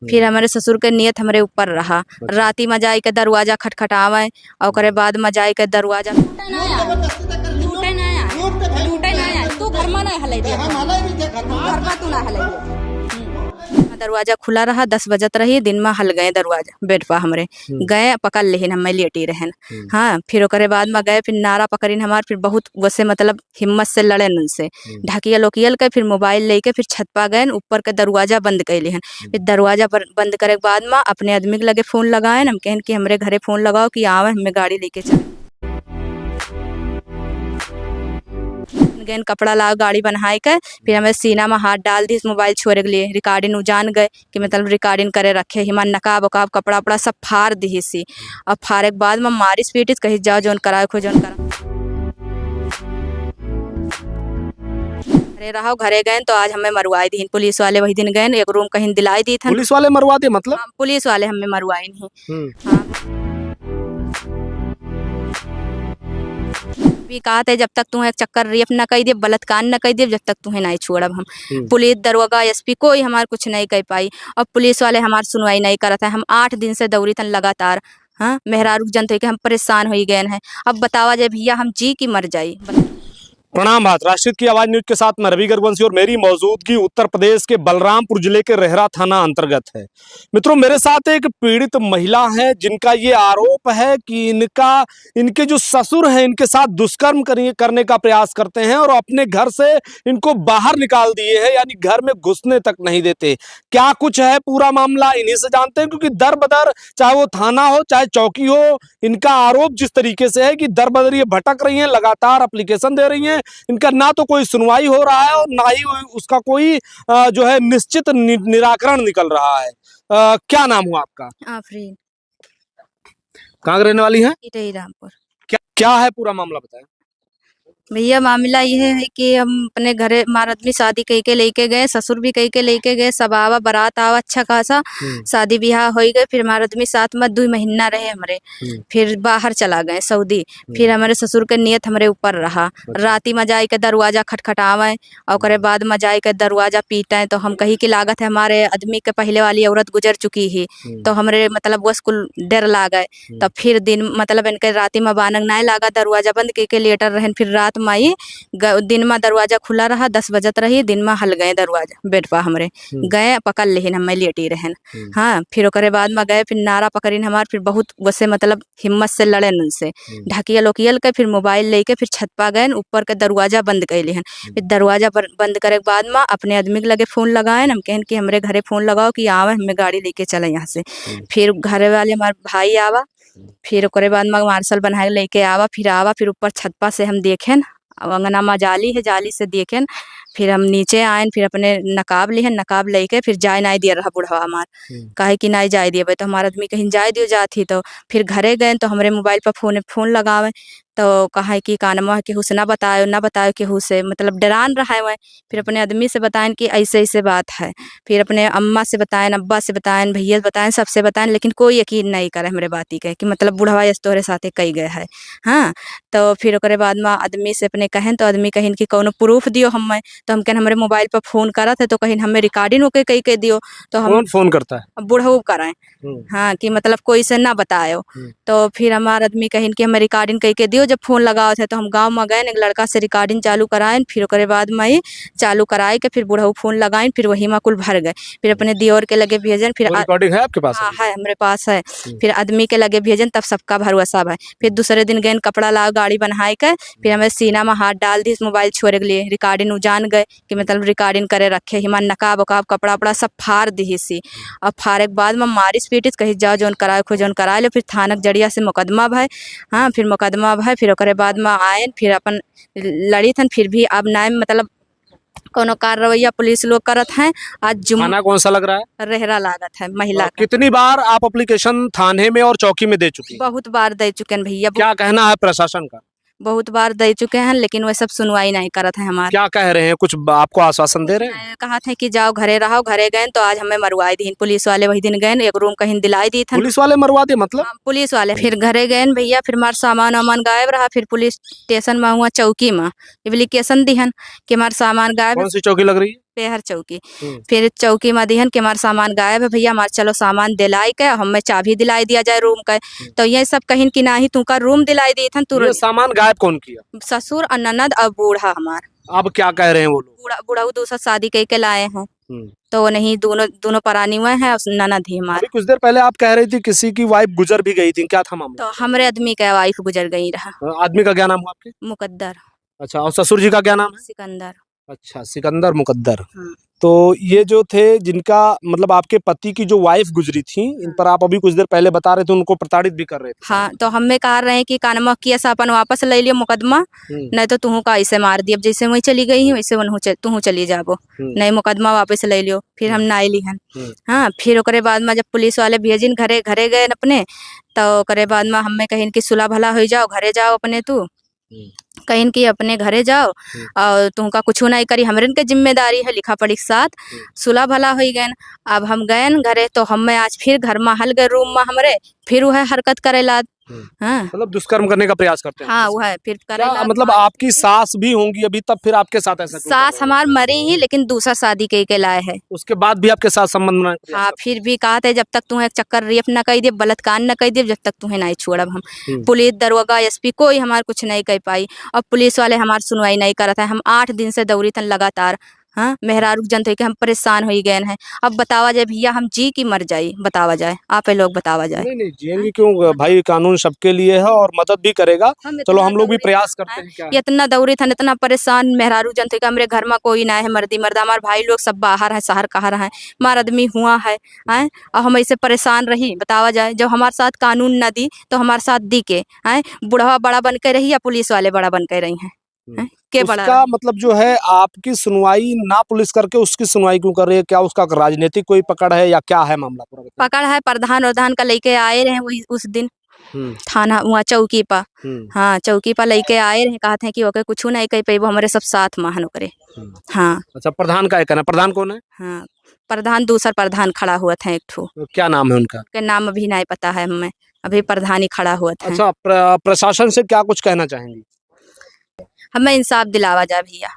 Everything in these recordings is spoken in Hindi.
फिर हमारे ससुर के नियत हमारे ऊपर रहा। राती में जाई के दरवाजा खटखटावे और ओकरे बाद में जाई के दरवाजा दरवाजा खुला रहा। 10 बजत रही दिन में हल गए दरवाजा बेड पर हमरे गए पकड़ लेहिन हमें लेटी रहन। हाँ फिर ओकरे बाद में गए फिर नारा पकड़िन हमार फिर बहुत वैसे मतलब हिम्मत से लड़न उनसे ढकिया लोकियल के फिर मोबाइल लेके फिर छत पा गए ऊपर के दरवाजा बंद कर लेहन। फिर दरवाजा बंद करे के बाद में अपने आदमी के लगे फोन लगाए हम कहन कि हमरे घरे फोन लगाओ कि आवे हमें गाड़ी लेके चल गए कपड़ा लाओ गाड़ी बनाए के फिर हमें सीना में हाथ डाल दी मोबाइल छोड़े के लिए रिकॉर्डिंग जान गए कि मतलब रिकॉर्डिंग करे रखे हिमान नकाब वकाब कपड़ा वपड़ा सब फाड़ दी सी। अब फाड़े के बाद में मारिस पीटिस कहीं जाओ जोन कराओ खो जोन करा घरे रहो घरे गए तो आज हमें मरवाई दी पुलिस वाले वही दिन गए एक रूम कहीं दिलाई दी था। पुलिस वाले मरवा दे मतलब? हाँ, पुलिस वाले हमें मरवाई नहीं। हाँ भी कहा था जब तक तुम्हें चक्कर रेप न कही दे बलात्कार न कही दे जब तक तुम्हें नहीं छोड़ब हम। पुलिस दरोगा एसपी कोई हमारे कुछ नहीं कह पाई और पुलिस वाले हमारी सुनवाई नहीं करत है। हम 8 दिन से दौड़ी थन लगातार। हाँ मेहरारू जनते के हम परेशान हो गए हैं। अब बतावा जाए भैया हम जी की मर जाई। प्रणाम भारत राष्ट्रीय की आवाज न्यूज के साथ मैं रवि गर्गवंशी और मेरी मौजूदगी उत्तर प्रदेश के बलरामपुर जिले के रेहरा थाना अंतर्गत है। मित्रों मेरे साथ एक पीड़ित महिला है जिनका ये आरोप है कि इनके जो ससुर हैं इनके साथ दुष्कर्म करने का प्रयास करते हैं और अपने घर से इनको बाहर निकाल दिए हैं, यानी घर में घुसने तक नहीं देते। क्या कुछ है पूरा मामला इन्हीं से जानते हैं, क्योंकि दर बदर चाहे वो थाना हो चाहे चौकी हो, इनका आरोप जिस तरीके से है कि दर बदर ये भटक रही है, लगातार एप्लीकेशन दे रही है, इनका ना तो कोई सुनवाई हो रहा है और ना ही उसका कोई जो है निश्चित निराकरण निकल रहा है। क्या नाम हुआ आपका? आफरीन। कहाँ रहने वाली है? रामपुर। क्या है पूरा मामला बताएं भैया। मामला ये है कि हम अपने घरे हमारा आदमी शादी कही के लेके गए, ससुर भी कही के लेके गए, सब आवा बारात आवा अच्छा खासा शादी ब्याह हो गए। फिर हमारा आदमी साथ में 2 महीना रहे हमारे, फिर बाहर चला गए सऊदी। फिर हमारे ससुर के नियत हमारे ऊपर रहा। राती में जाई के दरवाजा खटखटावे और ओकरे बाद में जाई के दरवाजा पीटे तो हम कही की लागत है हमारे आदमी के पहले वाली औरत गुजर चुकी ही तो हमारे मतलब वो स्कूल डर लागे। तो फिर दिन मतलब इनके राती में बानक नहीं लागा, दरवाजा बंद के लेटर रहन। फिर रात माई दिन में दरवाजा खुला रहा। 10 बजत रही दिन में हल गए दरवाजा बेड पर हमरे गए पकड़ लेहिन हमें लेटी रहन। हाँ फिर ओकरे बाद में गए फिर नारा पकड़िन हमार फिर बहुत वैसे मतलब हिम्मत से लड़न उनसे ढकिया लोकियल के फिर मोबाइल लेके फिर छत पा गए ऊपर के दरवाजा बंद कर लेहन। फिर दरवाजा बंद करे के बाद में अपने आदमी के लगे फोन लगाए हम कहन कि हमरे घरे फोन लगाओ कि आवे हमें गाड़ी लेके चले यहाँ से। फिर घरे वाले हमारे भाई आवा, फिर ओकरे बाद में मार्शल बनाए लेके आवा, फिर ऊपर छतपा से हम देखें अंगना में जाली है, जाली से देखें। फिर हम नीचे आए फिर अपने नकाब लिहन, नकाब लेके फिर जाए नहीं दिया रहा बुढ़वा हमार कहे कि नहीं जाए दिए तो हमारा आदमी कहीं जाए दियो जाती। तो फिर घरे गए तो हमारे मोबाइल पर फोन लगावे तो कहा कि कानमा केहू से ना बतायो केहू से मतलब डरान रहा है। फिर अपने आदमी से बताएं कि ऐसे ऐसे बात है। फिर अपने अम्मा से बताएं, अब्बा से बताएं, भैया बताएं, सबसे बताएं, लेकिन कोई यकीन नहीं करे हमारे बाती के कि मतलब बुढ़वा यस तोहरे साथे कई गए है। हाँ तो फिर ओकरे बाद में आदमी से अपने कहें तो आदमी कहें कि कौनो प्रूफ दियो हमें। तो हम कहन हमारे मोबाइल पर फोन करा थे तो कहीं हमें रिकॉर्डिंग होके कही के दियो। तो हम फोन करता है बुढ़ऊ कराएं हाँ कि मतलब कोई से ना बतायो। तो फिर हमारा आदमी कहें कि हमें रिकॉर्डिंग कही के दियो। जब फोन लगाओ थे तो हम गांव में गए एक लड़का से रिकॉर्डिंग चालू कराएं। फिर ओकरे बाद में चालू कराए के फिर बुढ़ऊ फोन लगाएं फिर वही में कुल भर गए। फिर अपने दियोर के लगे भेजन। फिर रिकॉर्डिंग है आपके पास? हाँ है हमारे पास है। फिर आदमी के लगे भेजन तब सबका भरोसा है। फिर दूसरे दिन गए कपड़ा लाओ गाड़ी बनाए के फिर हमें सीना में हाथ डाल दी मोबाइल छोड़े के लिए रिकॉर्डिंग जान गए कि मतलब रिकॉर्डिंग करे रखे हिमान नकाब वकाब कपड़ा वपड़ा सब फाड़ दी सी। अब फाड़े के बाद में मारिस पीटिस कहीं जाओ जोन कराए खो जोन करा लो। फिर थानक जड़िया से मुकदमा भाई। हाँ फिर मुकदमा भाई फिर ओकरे बाद में आए फिर अपन लड़ी थन। फिर भी अब ना मतलब कोनो कार्रवाई पुलिस लोग करत हैं। आज थाना कौन सा लग रहा है? रेहरा लागत है महिला। कितनी बार आप एप्लीकेशन थाने में और चौकी में दे चुकी? बहुत बार दे चुके हैं भैया। क्या कहना है प्रशासन का? बहुत बार दे चुके हैं लेकिन वह सब सुनवाई नहीं करत है हमारे। क्या कह रहे हैं, कुछ आपको आश्वासन दे रहे हैं? कहा थे कि जाओ घरे रहो, घरे गए तो आज हमें मरवाई दी पुलिस वाले वही दिन गए एक रूम कहीं दिलाई दी था। पुलिस वाले मरवा दे मतलब? पुलिस वाले फिर घरे गए भैया। फिर हमारा सामान वामान गायब रहा। फिर पुलिस स्टेशन में हुआ चौकी में एप्लीकेशन दिहन कि हमारा सामान गायब। कौन सी चौकी लग रही है? पेहर चौकी। फिर चौकी में दिहन के हमारा सामान गायब है भैया, हमारे चलो सामान दिलाई के हमें चाबी दिलाई दिया जाए रूम का। तो ये सब कहीं कि नहीं तू का रूम दिलाई दी थन तू। ये सामान गायब कौन किया? ससुर और ननद और बूढ़ा हमार। अब क्या कह रहे हैं वो लोग? बूढ़ा दूसरा शादी कई के लाए हैं, तो वो नहीं, दोनों परानी हुए हैं और ननद ही हमारे। अभी कुछ देर पहले आप कह रही थी किसी की वाइफ गुजर भी गई थी, क्या था मामला? तो हमारे आदमी का वाइफ गुजर गई रहा। आदमी का क्या नाम हुआ आपके? मुकद्दर। अच्छा, और ससुर जी का क्या नाम है? सिकंदर। अच्छा, सिकंदर मुकद्दर। हाँ। तो ये जो थे जिनका मतलब आपके पति की जो वाइफ गुजरी थी, इन पर आप अभी कुछ देर पहले बता रहे थे उनको प्रताड़ित भी कर रहे थे। हाँ, तो हमें कह रहे हैं कि कानमा किया सा अपन वापस ले लियो मुकदमा, नहीं तो तुहू का ऐसे मार दिया, जैसे वही चली गई वैसे तुहू चली जाबो, नहीं मुकदमा वापस ले लियो। फिर हम ना ली हन। हाँ, फिर ओकरे बाद में जब पुलिस वाले भेजिन घरे गए अपने, तो ओकरे बाद में हमें कहीं कि सुलह भला हो जाओ, घरे जाओ अपने तू, कहीं कि अपने घरे जाओ और तुमका कुछ नहीं करी, हमरे के जिम्मेदारी है लिखा पढ़ी के साथ। सुलह भला हो गए। अब हम गए घरे तो हमें आज फिर घर में हल गए रूम में हमरे, फिर वह हरकत करेला। हाँ, मतलब दुष्कर्म करने का प्रयास करते हैं। हाँ, वो है फिर करेला। मतलब आपकी सास भी होंगी अभी, तब फिर आपके साथ ऐसा क्यों? सास हमार मरी ही, लेकिन दूसरा शादी के लाए है। उसके बाद भी आपके साथ संबंध बनाए? हाँ, फिर भी कहा था जब तक तुम्हें एक चक्कर रेप न कर दे, बलात्कार न कर दे, जब तक तुम्हें नहीं छोड़ब हम। पुलिस दरोगा एसपी कोई हमार कुछ नहीं कर पाई, और पुलिस वाले हमार सुनवाई नहीं करत है। हम 8 दिन से दौड़ी थन लगातार। हाँ, मेहरारू जनते कि हम परेशान हो गए हैं। अब बतावा जाए भैया, हम जी की मर जाए, बतावा जाए आप लोग, बतावा जाए। नहीं जिएंगे क्यों भाई, कानून सबके लिए है और मदद भी करेगा। चलो हम लोग भी प्रयास करते हैं। क्या इतना दौड़ी थन, इतना परेशान मेहरारू जनते का, मेरे घर में कोई ना है, मर्दी मर्दा हमारे भाई लोग सब बाहर है, शहर कहाँ है, हमारा आदमी हुआ है। और हम ऐसे परेशान रही, बतावा जाए। जब हमारे साथ कानून न दी तो हमारे साथ दी के बुढ़वा बड़ा बन के रही या पुलिस वाले बड़ा बन के रही हैं? के बड़ा उसका मतलब जो है आपकी सुनवाई ना पुलिस करके उसकी सुनवाई क्यों कर रही है? क्या उसका राजनीतिक कोई पकड़ है या क्या है मामला पूरा? पकड़ है, प्रधान का लेके आए रहे वही उस दिन थाना वहाँ चौकी पर। हाँ, चौकी पर लेके आए रहे, कहते हैं कि ओके कुछ नहीं कह पाई, हमारे सब साथ महान करे। हाँ। अच्छा, प्रधान का कहना, प्रधान कौन है? हाँ, प्रधान दूसरा प्रधान खड़ा हुआ था एक ठो। तो क्या नाम है उनका? के नाम अभी नहीं पता है हमें, अभी प्रधान ही खड़ा हुआ था। अच्छा, प्रशासन से क्या कुछ कहना चाहेंगी? हमें इंसाफ दिलावा जाए भैया,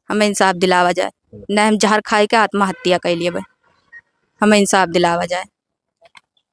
हमें इंसाफ दिलावा जाए। न हम जहर खाए के आत्महत्या कर लिए, हमें इंसाफ दिलावा जाए।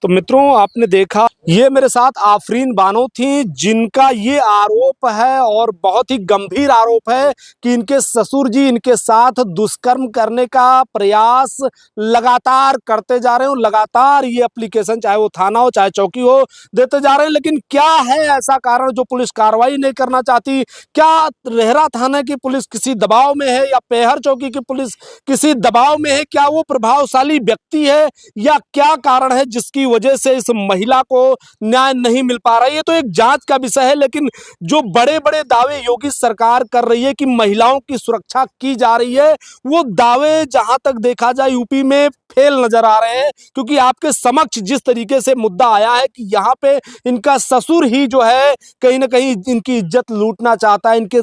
तो मित्रों, आपने देखा ये मेरे साथ आफरीन बानो थी, जिनका ये आरोप है और बहुत ही गंभीर आरोप है कि इनके ससुर जी इनके साथ दुष्कर्म करने का प्रयास लगातार करते जा रहे हो। लगातार ये एप्लीकेशन, चाहे वो थाना हो चाहे चौकी हो, देते जा रहे हैं। लेकिन क्या है ऐसा कारण जो पुलिस कार्रवाई नहीं करना चाहती? क्या रेहरा थाना की पुलिस किसी दबाव में है या पेहर चौकी की पुलिस किसी दबाव में है? क्या वो प्रभावशाली व्यक्ति है या क्या कारण है जिसकी वजह से इस महिला को न्याय नहीं मिल पा रहा है? ये तो एक जांच का विषय है। लेकिन जो बड़े बड़े दावे योगी सरकार कर रही है कि महिलाओं की सुरक्षा की जा रही है, वो दावे जहां तक देखा जाए यूपी में फेल नजर आ रहे हैं। क्योंकि आपके समक्ष जिस तरीके से मुद्दा आया है कि यहाँ पे इनका ससुर ही जो है कहीं ना कहीं इनकी इज्जत लूटना चाहता है, इनके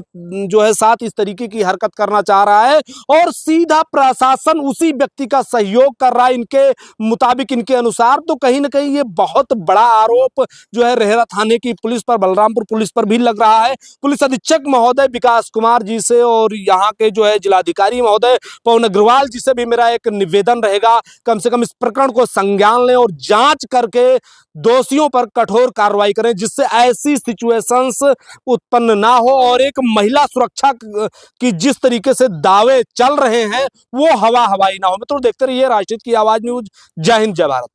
जो है साथ इस तरीके की हरकत करना चाह रहा है, और सीधा प्रशासन उसी व्यक्ति का सहयोग कर रहा है इनके मुताबिक, इनके अनुसार। तो कहीं ना कहीं ये बहुत बड़ा आरोप जो है रेहरा थाने की पुलिस पर, बलरामपुर पुलिस पर भी लग रहा है। पुलिस अधीक्षक महोदय विकास कुमार जी से और यहाँ के जो है जिलाधिकारी महोदय पवन अग्रवाल जी से भी मेरा एक निवेदन रहेगा, कम से कम इस प्रकरण को संज्ञान लें और जांच करके दोषियों पर कठोर कार्रवाई करें, जिससे ऐसी सिचुएशंस उत्पन्न ना हो और एक महिला सुरक्षा की जिस तरीके से दावे चल रहे हैं वो हवा हवाई ना हो। मित्रों, देखते रहिए राष्ट्रीय की आवाज न्यूज। जय हिंद, जय भारत।